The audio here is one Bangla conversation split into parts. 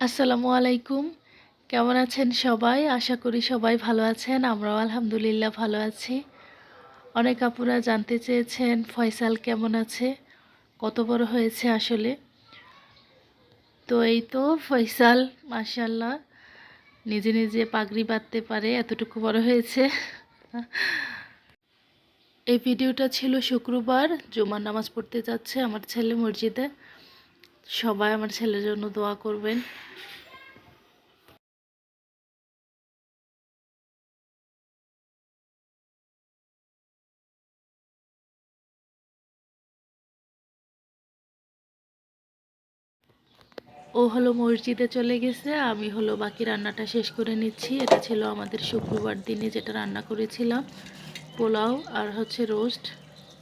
আসসালামু আলাইকুম। কেমন আছেন সবাই? আশা করি সবাই ভালো আছেন। আমরাও আলহামদুলিল্লাহ ভালো আছি। অনেক আপুরা জানতে চেয়েছেন ফয়সাল কেমন আছে? কত বড় হয়েছে আসলে? তো এই তো ফয়সাল মাশাআল্লাহ নিজে নিজে পাগড়ি বাঁধতে পারে এতটুকু বড় হয়েছে। এই ভিডিওটা ছিল শুক্রবার, জুমার নামাজ পড়তে যাচ্ছে আমার ছেলে মসজিদে। সবাই আমার ছেলের জন্য দোয়া করবেন। ও হলো মসজিদে চলে গেছে, আমি হলো বাকি রান্নাটা শেষ করে নিচ্ছি। এটা ছিল আমাদের শুক্রবার দিনে যেটা রান্না করেছিলাম, পোলাও আর হচ্ছে রোস্ট।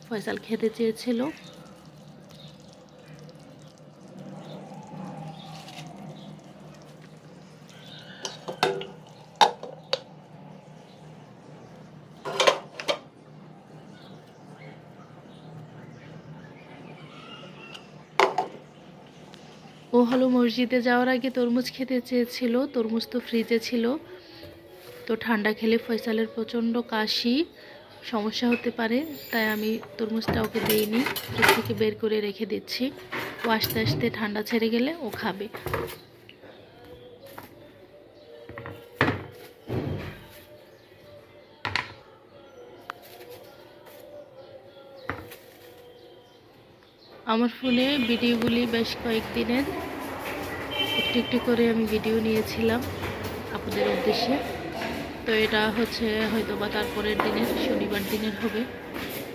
ফয়সাল খেতে চেয়েছিল। ও হলো মসজিদে যাওয়ার আগে তরমুজ খেতে চেয়েছিল, তরমুজ তো ফ্রিজে ছিল। তো ঠান্ডা খেলে ফয়সালের প্রচণ্ড কাশি সমস্যা হতে পারে, তাই আমি তরমুজটা ওকে দিইনি, ফ্রিজ থেকে বের করে রেখে দিচ্ছি। ও আস্তে আস্তে ঠান্ডা ছেড়ে গেলে ও খাবে। আমার ফোনে ভিডিওগুলি বেশ কয়েকদিনের একটু একটু করে আমি ভিডিও নিয়েছিলাম আপনাদের উদ্দেশ্যে। তো এটা হচ্ছে হয়তো বা তারপরের দিনের শনিবার দিনের হবে।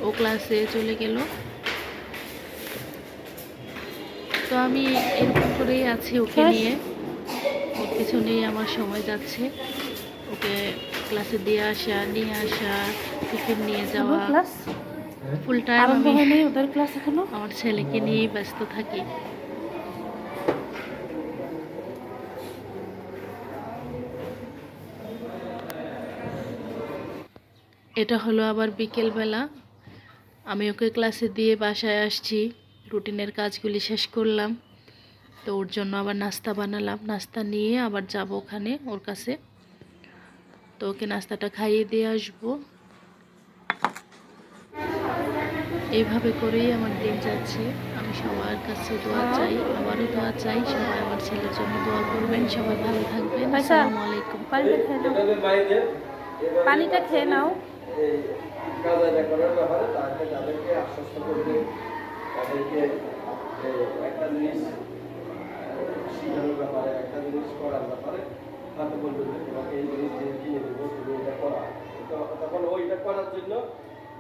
ও ক্লাসে চলে গেল, তো আমি এরকম করেই আছি ওকে নিয়ে। ওর পিছনেই আমার সময় যাচ্ছে। ওকে ক্লাসে দিয়ে আসা, নিয়ে আসা, টিফিন নিয়ে যাওয়া, ফুল টাইম আমি ওদের ক্লাস এখনো আমার ছেলেকে নিয়েই ব্যস্ত থাকি। এটা হলো আবার বিকেলবেলা, আমি ওকে ক্লাসে দিয়ে বাসায় আসছি, রুটিনের কাজগুলি শেষ করলাম। তো ওর জন্য আবার নাস্তা বানালাম, নাস্তা নিয়ে আবার যাব ওখানে ওর কাছে। তো ওকে নাস্তাটা খাইয়ে দিয়ে আসবো। এইভাবে করেই আমার দিন যাচ্ছে। আমি সবার কাছে দোয়া চাই, আবারও দোয়া চাই, সবাই আমার ছেলের জন্য দোয়া করবেন। সবাই ভালো থাকবেন। আসসালামু আলাইকুম। পানিটা খেয়ে নাও। একটা জিনিস শিখানোর ব্যাপারে, একটা জিনিস করার ব্যাপারে হয়তো বলবে যে তোমাকে এই জিনিস দিয়ে কিনে দেবো, তুমি এটা করা। তখন ওইটা করার জন্য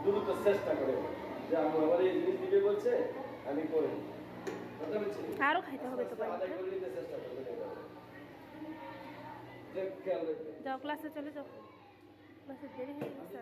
দ্রুত চেষ্টা করে যে আমি আমার এই জিনিস দিবে বলছে, আমি করে আরো খাইতে হবে তো আদায় করে নিতে চেষ্টা করবে। যাও ক্লাসে চলে যাও, ক্লাসে দেরি হয়ে গেছে।